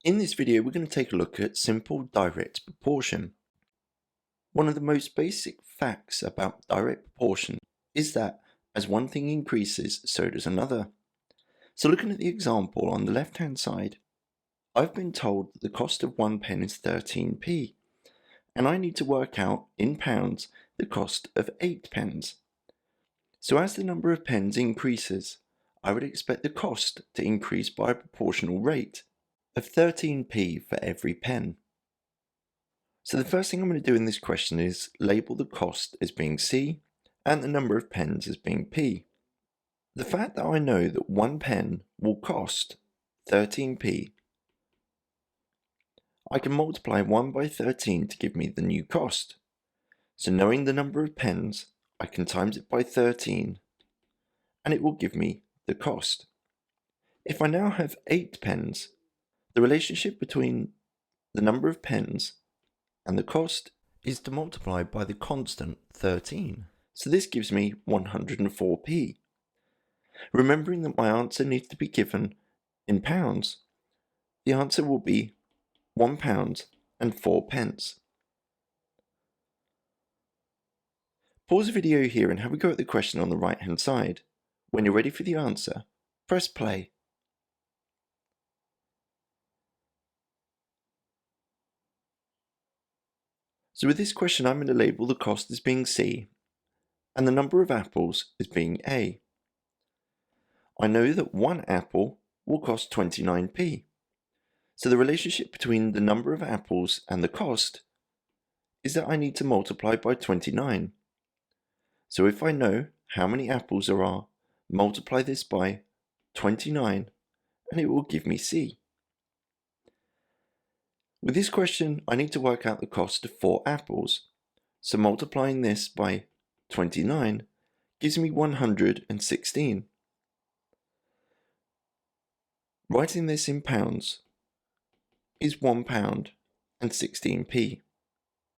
In this video, we're going to take a look at simple direct proportion. One of the most basic facts about direct proportion is that as one thing increases, so does another. So looking at the example on the left-hand side, I've been told that the cost of 1 pen is 13p, and I need to work out in pounds the cost of 8 pens. So as the number of pens increases, I would expect the cost to increase by a proportional rate of 13p for every pen. So the first thing I'm going to do in this question is label the cost as being C and the number of pens as being P. The fact that I know that 1 pen will cost 13p, I can multiply 1 by 13 to give me the new cost. So knowing the number of pens, I can times it by 13 and it will give me the cost. If I now have 8 pens, the relationship between the number of pens and the cost is to multiply by the constant 13. So this gives me 104p. Remembering that my answer needs to be given in pounds, the answer will be £1 and 4 pence. Pause the video here and have a go at the question on the right hand side. When you're ready for the answer, press play. So with this question, I'm going to label the cost as being C and the number of apples as being A. I know that 1 apple will cost 29p. So the relationship between the number of apples and the cost is that I need to multiply by 29. So if I know how many apples there are, multiply this by 29 and it will give me C. With this question, I need to work out the cost of 4 apples. So multiplying this by 29 gives me 116. Writing this in pounds is £1 and 16p.